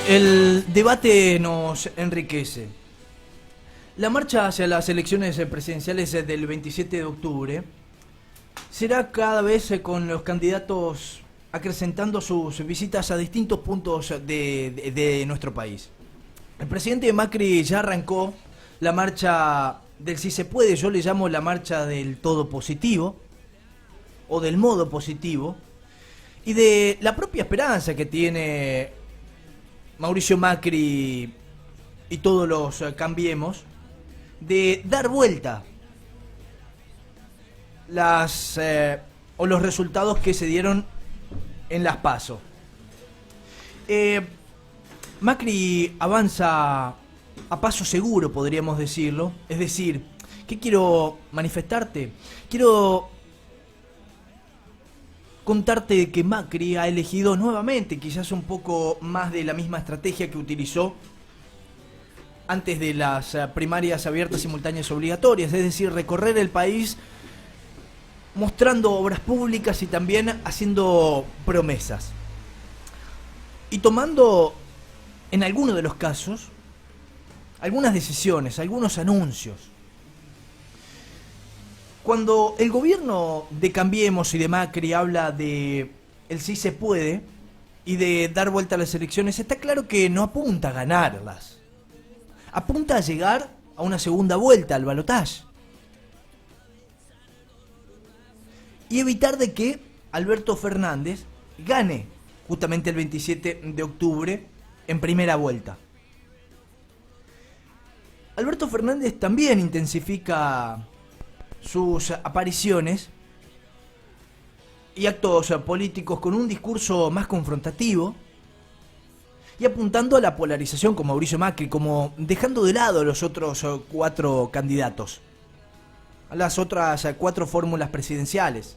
El debate nos enriquece. La marcha hacia las elecciones presidenciales del 27 de octubre será cada vez con los candidatos acrecentando sus visitas a distintos puntos de nuestro país. El presidente Macri ya arrancó la marcha del si se puede, yo le llamo la marcha del todo positivo o del modo positivo, y de la propia esperanza que tiene Mauricio Macri y todos los Cambiemos de dar vuelta o los resultados que se dieron en las PASO. Macri avanza a paso seguro, podríamos decirlo. Es decir, ¿qué quiero manifestarte? Quiero contarte que Macri ha elegido nuevamente, quizás un poco más de la misma estrategia que utilizó antes de las primarias abiertas, simultáneas y obligatorias, es decir, recorrer el país mostrando obras públicas y también haciendo promesas. Y tomando, en algunos de los casos, algunas decisiones, algunos anuncios. Cuando el gobierno de Cambiemos y de Macri habla de el sí se puede y de dar vuelta a las elecciones, está claro que no apunta a ganarlas. Apunta a llegar a una segunda vuelta, al balotaje. Y evitar de que Alberto Fernández gane justamente el 27 de octubre en primera vuelta. Alberto Fernández también intensifica sus apariciones y actos políticos con un discurso más confrontativo y apuntando a la polarización con Mauricio Macri, como dejando de lado a los otros 4 candidatos, a las otras 4 fórmulas presidenciales.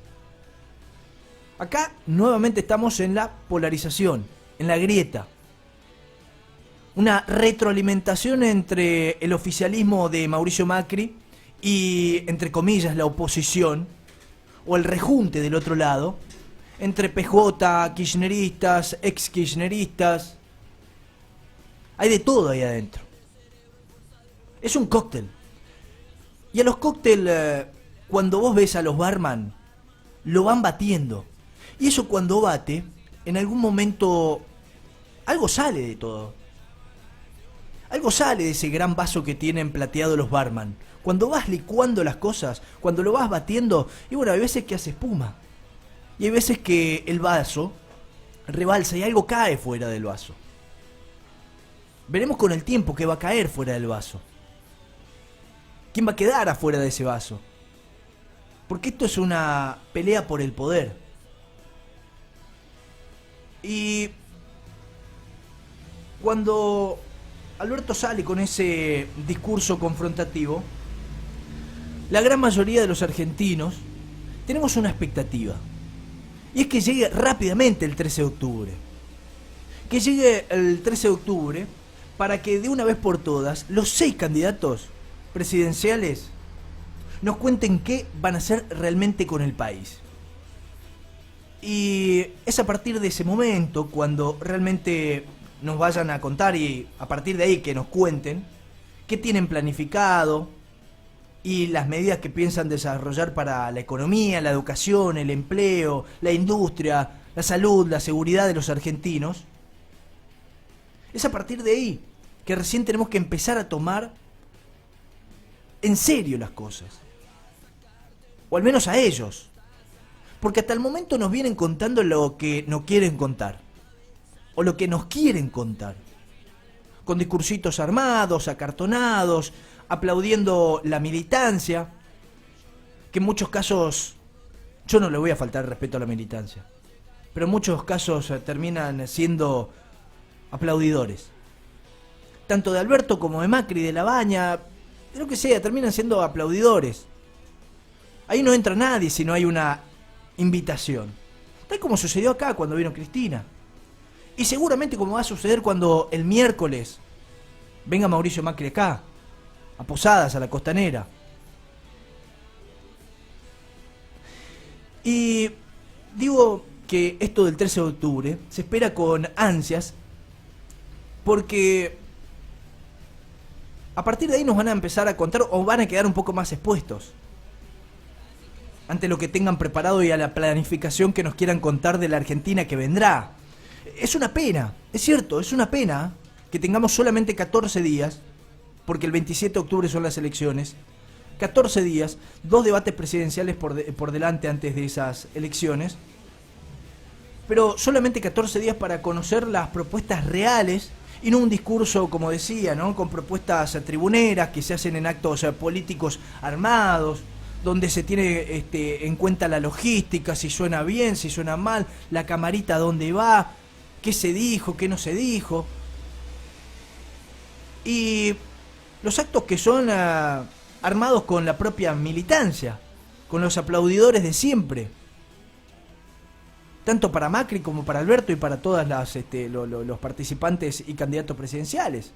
Acá nuevamente estamos en la polarización, en la grieta. Una retroalimentación entre el oficialismo de Mauricio Macri y, entre comillas, la oposición, o el rejunte del otro lado, entre PJ, kirchneristas, ex-kirchneristas. Hay de todo ahí adentro. Es un cóctel. Y a los cócteles, cuando vos ves a los barman, lo van batiendo. Y eso cuando bate, en algún momento, algo sale de todo. Algo sale de ese gran vaso que tienen plateado los barman. Cuando vas licuando las cosas, cuando lo vas batiendo, y bueno, hay veces que hace espuma. Y hay veces que el vaso rebalsa y algo cae fuera del vaso. Veremos con el tiempo qué va a caer fuera del vaso. ¿Quién va a quedar afuera de ese vaso? Porque esto es una pelea por el poder. Y cuando Alberto sale con ese discurso confrontativo, la gran mayoría de los argentinos tenemos una expectativa. Y es que llegue rápidamente el 13 de octubre. Que llegue el 13 de octubre para que de una vez por todas los 6 candidatos presidenciales nos cuenten qué van a hacer realmente con el país. Y es a partir de ese momento cuando realmente nos vayan a contar y a partir de ahí que nos cuenten qué tienen planificado y las medidas que piensan desarrollar para la economía, la educación, el empleo, la industria, la salud, la seguridad de los argentinos. Es a partir de ahí que recién tenemos que empezar a tomar en serio las cosas. O al menos a ellos. Porque hasta el momento nos vienen contando lo que no quieren contar. O lo que nos quieren contar. Con discursitos armados, acartonados, aplaudiendo la militancia. Que en muchos casos, yo no le voy a faltar respeto a la militancia. Pero en muchos casos terminan siendo aplaudidores. Tanto de Alberto como de Macri, de La Baña, de lo que sea, terminan siendo aplaudidores. Ahí no entra nadie si no hay una invitación. Tal como sucedió acá cuando vino Cristina. Y seguramente como va a suceder cuando el miércoles venga Mauricio Macri acá, a Posadas, a la Costanera. Y digo que esto del 13 de octubre se espera con ansias Porque a partir de ahí nos van a empezar a contar o van a quedar un poco más expuestos ante lo que tengan preparado y a la planificación que nos quieran contar de la Argentina que vendrá. Es una pena, es cierto, es una pena que tengamos solamente 14 días, porque el 27 de octubre son las elecciones, 14 días, 2 debates presidenciales por delante antes de esas elecciones, pero solamente 14 días para conocer las propuestas reales y no un discurso, como decía, ¿no?, con propuestas tribuneras que se hacen en actos políticos armados, donde se tiene en cuenta la logística, si suena bien, si suena mal, la camarita dónde va, qué se dijo, qué no se dijo. Y los actos que son armados con la propia militancia, con los aplaudidores de siempre, tanto para Macri como para Alberto y para todas los participantes y candidatos presidenciales.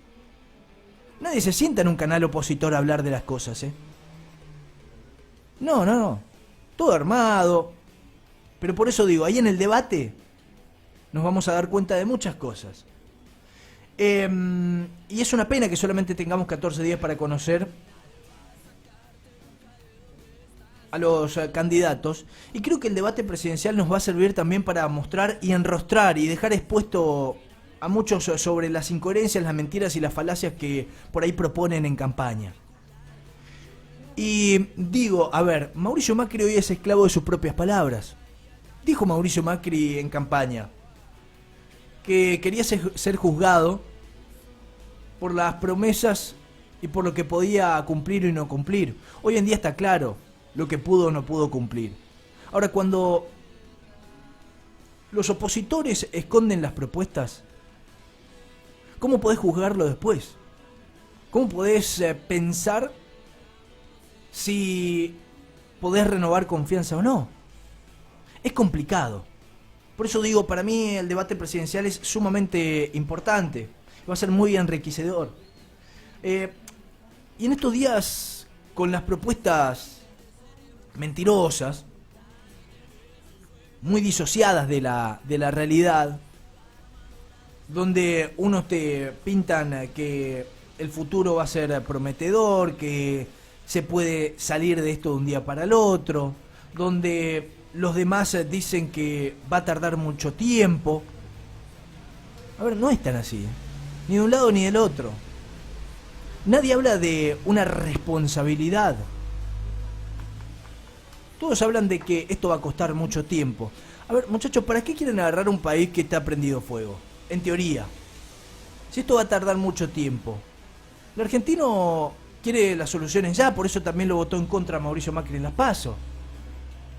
Nadie se sienta en un canal opositor a hablar de las cosas, ¿eh? No. Todo armado. Pero por eso digo, ahí en el debate nos vamos a dar cuenta de muchas cosas. Y es una pena que solamente tengamos 14 días para conocer a los candidatos. Y creo que el debate presidencial nos va a servir también para mostrar y enrostrar y dejar expuesto a muchos sobre las incoherencias, las mentiras y las falacias que por ahí proponen en campaña. Y digo, a ver, Mauricio Macri hoy es esclavo de sus propias palabras. Dijo Mauricio Macri en campaña que quería ser juzgado por las promesas y por lo que podía cumplir y no cumplir. Hoy en día está claro lo que pudo o no pudo cumplir. Ahora, cuando los opositores esconden las propuestas, ¿cómo podés juzgarlo después? ¿Cómo podés pensar si podés renovar confianza o no? Es complicado. Por eso digo, para mí el debate presidencial es sumamente importante. Va a ser muy enriquecedor. Y en estos días, con las propuestas mentirosas, muy disociadas de la realidad, donde unos te pintan que el futuro va a ser prometedor, que se puede salir de esto de un día para el otro, donde los demás dicen que va a tardar mucho tiempo. A ver, no es tan así, ni de un lado ni del otro. Nadie habla de una responsabilidad. Todos hablan de que esto va a costar mucho tiempo. A ver, muchachos, ¿para qué quieren agarrar un país que está prendido fuego? En teoría. Si esto va a tardar mucho tiempo. El argentino quiere las soluciones ya, por eso también lo votó en contra Mauricio Macri en las PASO.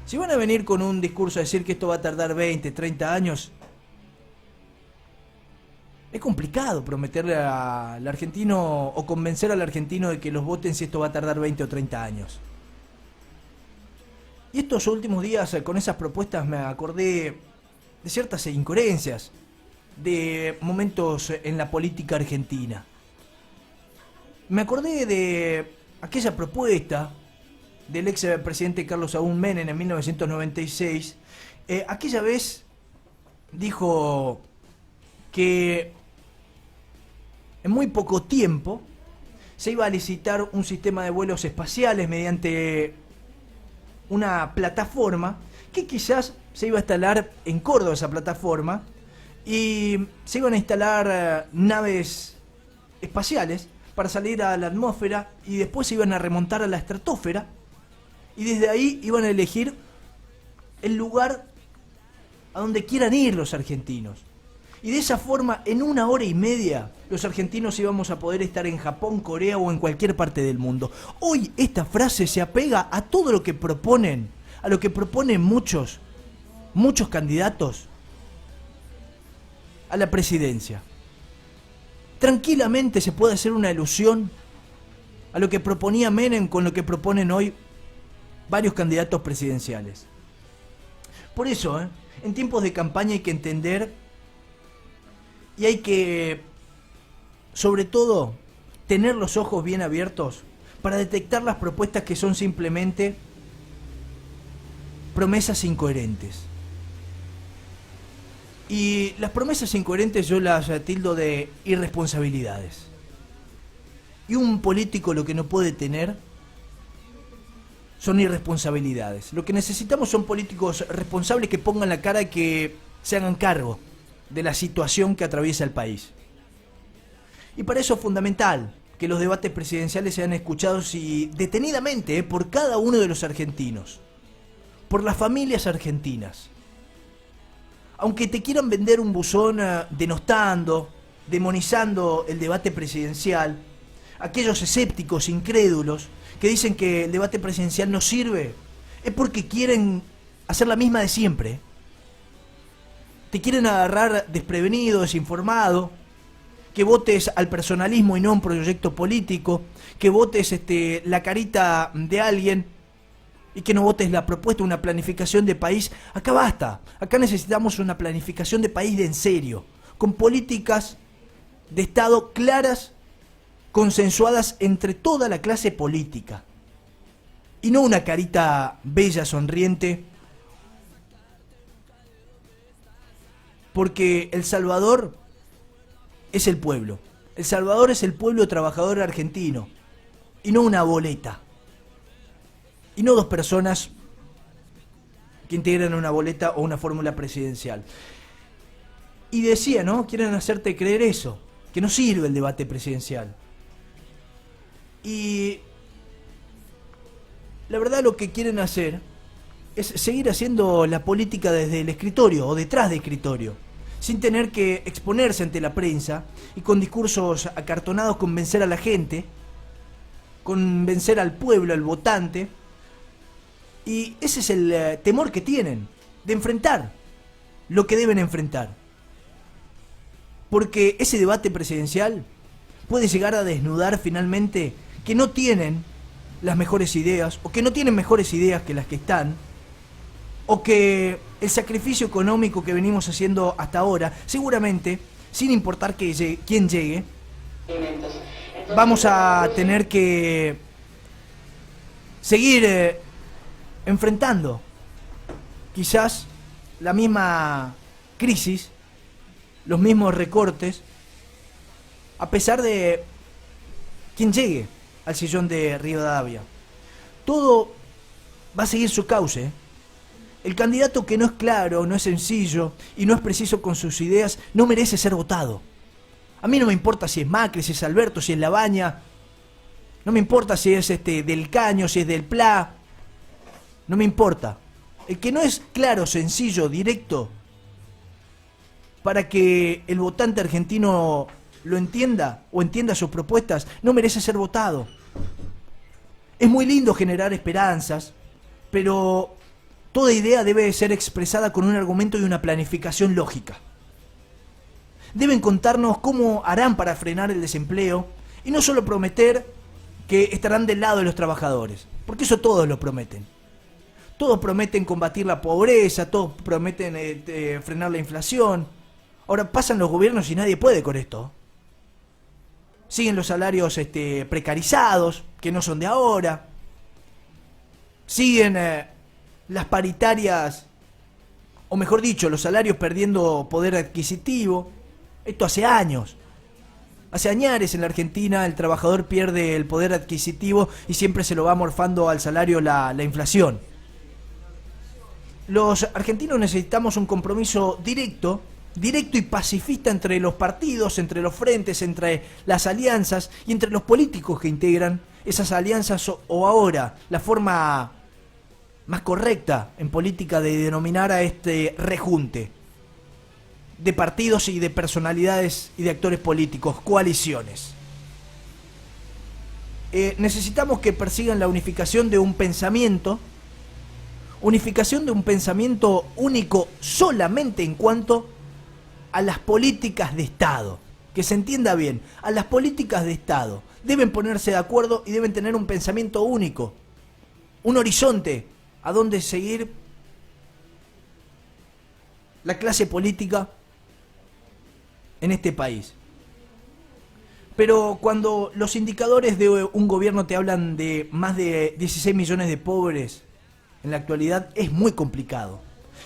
Si van a venir con un discurso a decir que esto va a tardar 20, 30 años, es complicado prometerle al argentino o convencer al argentino de que los voten si esto va a tardar 20 o 30 años. Y estos últimos días, con esas propuestas, me acordé de ciertas incoherencias, de momentos en la política argentina. Me acordé de aquella propuesta del ex presidente Carlos Saúl Menem en 1996. Aquella vez dijo que en muy poco tiempo se iba a licitar un sistema de vuelos espaciales mediante una plataforma que quizás se iba a instalar en Córdoba, esa plataforma, y se iban a instalar naves espaciales para salir a la atmósfera y después se iban a remontar a la estratosfera y desde ahí iban a elegir el lugar a donde quieran ir los argentinos. Y de esa forma, en 1 hora y media, los argentinos íbamos a poder estar en Japón, Corea o en cualquier parte del mundo. Hoy esta frase se apega a todo lo que proponen, a lo que proponen muchos candidatos a la presidencia. Tranquilamente se puede hacer una alusión a lo que proponía Menem con lo que proponen hoy varios candidatos presidenciales. Por eso, en tiempos de campaña hay que entender y hay que, sobre todo, tener los ojos bien abiertos para detectar las propuestas que son simplemente promesas incoherentes. Y las promesas incoherentes yo las tildo de irresponsabilidades. Y un político lo que no puede tener son irresponsabilidades. Lo que necesitamos son políticos responsables que pongan la cara y que se hagan cargo de la situación que atraviesa el país. Y para eso es fundamental que los debates presidenciales sean escuchados y detenidamente por cada uno de los argentinos, por las familias argentinas. Aunque te quieran vender un buzón denostando, demonizando el debate presidencial, aquellos escépticos, incrédulos, que dicen que el debate presidencial no sirve, es porque quieren hacer la misma de siempre. Te quieren agarrar desprevenido, desinformado, que votes al personalismo y no a un proyecto político, que votes la carita de alguien y que no votes la propuesta, una planificación de país. Acá basta, acá necesitamos una planificación de país de en serio, con políticas de Estado claras, consensuadas entre toda la clase política, y no una carita bella, sonriente, porque El Salvador es el pueblo. El Salvador es el pueblo trabajador argentino, y no una boleta. Y no dos personas que integran una boleta o una fórmula presidencial. Y decía, ¿no? Quieren hacerte creer eso, que no sirve el debate presidencial. Y la verdad lo que quieren hacer es seguir haciendo la política desde el escritorio o detrás del escritorio, sin tener que exponerse ante la prensa y con discursos acartonados convencer a la gente, convencer al pueblo, al votante. Y ese es el temor que tienen, de enfrentar lo que deben enfrentar. Porque ese debate presidencial puede llegar a desnudar finalmente que no tienen las mejores ideas, o que no tienen mejores ideas que las que están, o que el sacrificio económico que venimos haciendo hasta ahora, seguramente, sin importar quién llegue, vamos a tener que seguir enfrentando quizás la misma crisis, los mismos recortes, a pesar de quien llegue al sillón de Rivadavia. Todo va a seguir su cauce. El candidato que no es claro, no es sencillo y no es preciso con sus ideas no merece ser votado. A mí no me importa si es Macri, si es Alberto, si es Labaña. No me importa si es del Caño, si es del Pla. No me importa. El que no es claro, sencillo, directo, para que el votante argentino lo entienda o entienda sus propuestas, no merece ser votado. Es muy lindo generar esperanzas, pero toda idea debe ser expresada con un argumento y una planificación lógica. Deben contarnos cómo harán para frenar el desempleo y no solo prometer que estarán del lado de los trabajadores, porque eso todos lo prometen. Todos prometen combatir la pobreza, todos prometen frenar la inflación. Ahora pasan los gobiernos y nadie puede con esto. Siguen los salarios precarizados, que no son de ahora. Siguen las paritarias, o mejor dicho, los salarios perdiendo poder adquisitivo. Esto hace años. Hace añares en la Argentina el trabajador pierde el poder adquisitivo y siempre se lo va morfando al salario la inflación. Los argentinos necesitamos un compromiso directo y pacifista entre los partidos, entre los frentes, entre las alianzas y entre los políticos que integran esas alianzas, o ahora la forma más correcta en política de denominar a este rejunte de partidos y de personalidades y de actores políticos, coaliciones. Necesitamos que persigan la unificación de un pensamiento único solamente en cuanto a las políticas de Estado. Que se entienda bien, a las políticas de Estado. Deben ponerse de acuerdo y deben tener un pensamiento único, un horizonte a donde seguir la clase política en este país. Pero cuando los indicadores de un gobierno te hablan de más de 16 millones de pobres en la actualidad, es muy complicado.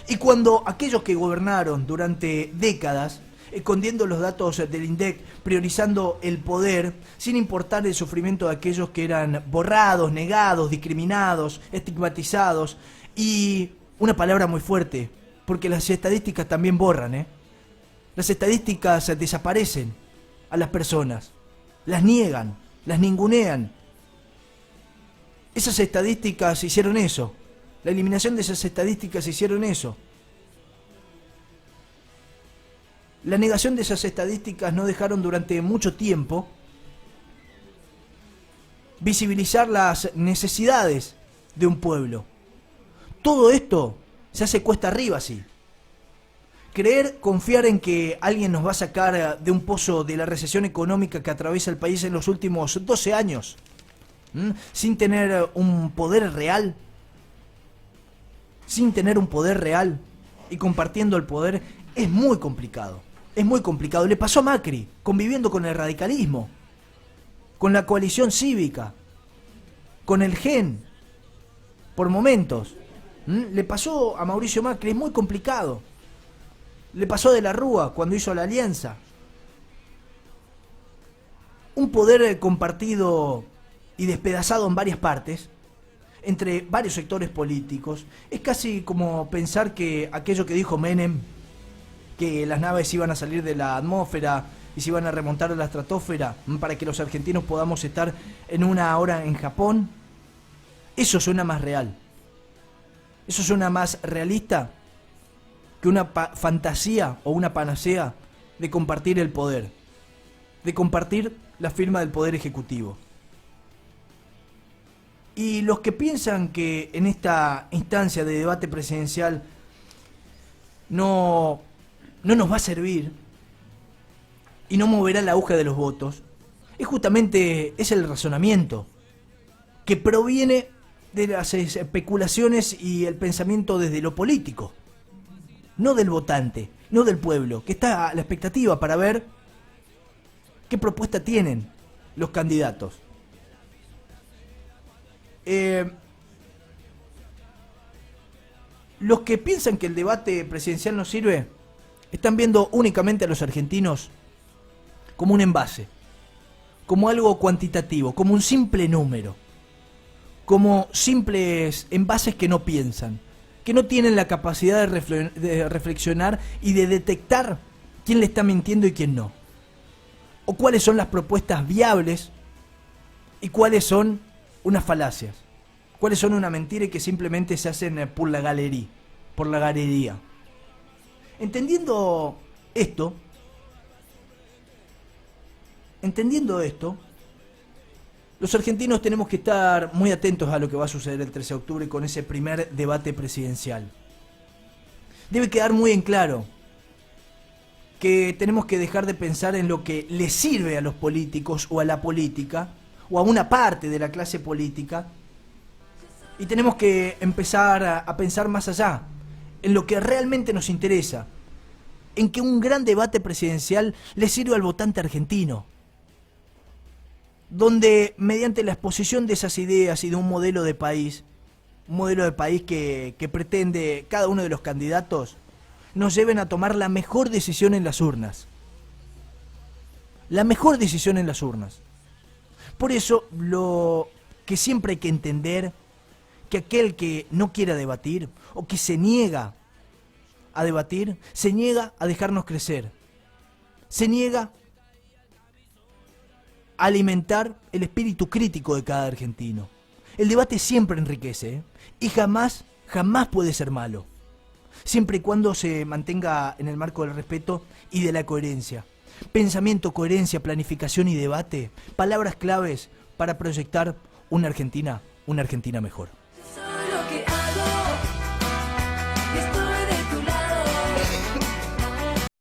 Y cuando aquellos que gobernaron durante décadas, escondiendo los datos del INDEC, priorizando el poder, sin importar el sufrimiento de aquellos que eran borrados, negados, discriminados, estigmatizados, y una palabra muy fuerte, porque las estadísticas también borran, ¿eh? Las estadísticas desaparecen a las personas, las niegan, las ningunean. Esas estadísticas hicieron eso. La eliminación de esas estadísticas hicieron eso. La negación de esas estadísticas no dejaron durante mucho tiempo visibilizar las necesidades de un pueblo. Todo esto se hace cuesta arriba, sí. Confiar en que alguien nos va a sacar de un pozo de la recesión económica que atraviesa el país en los últimos 12 años, sin tener un poder real, y compartiendo el poder, es muy complicado. Es muy complicado. Le pasó a Macri, conviviendo con el radicalismo, con la coalición cívica, con el GEN, por momentos. Le pasó a Mauricio Macri, es muy complicado. Le pasó a De la Rúa cuando hizo la alianza. Un poder compartido y despedazado en varias partes, entre varios sectores políticos. Es casi como pensar que aquello que dijo Menem, que las naves iban a salir de la atmósfera y se iban a remontar a la estratosfera para que los argentinos podamos estar en una hora en Japón, eso suena más real. Eso suena más realista que una fantasía o una panacea de compartir el poder, de compartir la firma del poder ejecutivo. Y los que piensan que en esta instancia de debate presidencial no nos va a servir y no moverá la aguja de los votos, es el razonamiento que proviene de las especulaciones y el pensamiento desde lo político, no del votante, no del pueblo, que está a la expectativa para ver qué propuesta tienen los candidatos. Los que piensan que el debate presidencial no sirve están viendo únicamente a los argentinos como un envase, como algo cuantitativo, como un simple número, como simples envases que no piensan, que no tienen la capacidad de reflexionar y de detectar quién le está mintiendo y quién no, o cuáles son las propuestas viables y cuáles son unas falacias, cuáles son una mentira y que simplemente se hacen por la galería. Entendiendo esto, los argentinos tenemos que estar muy atentos a lo que va a suceder el 13 de octubre con ese primer debate presidencial. Debe quedar muy en claro que tenemos que dejar de pensar en lo que le sirve a los políticos o a la política o a una parte de la clase política, y tenemos que empezar a pensar más allá, en lo que realmente nos interesa, en que un gran debate presidencial le sirva al votante argentino, donde mediante la exposición de esas ideas y de un modelo de país que pretende cada uno de los candidatos, nos lleven a tomar la mejor decisión en las urnas. La mejor decisión en las urnas. Por eso, lo que siempre hay que entender, que aquel que no quiera debatir, o que se niega a debatir, se niega a dejarnos crecer. Se niega a alimentar el espíritu crítico de cada argentino. El debate siempre enriquece, ¿eh? Y jamás puede ser malo. Siempre y cuando se mantenga en el marco del respeto y de la coherencia. Pensamiento, coherencia, planificación y debate, palabras claves para proyectar una Argentina mejor.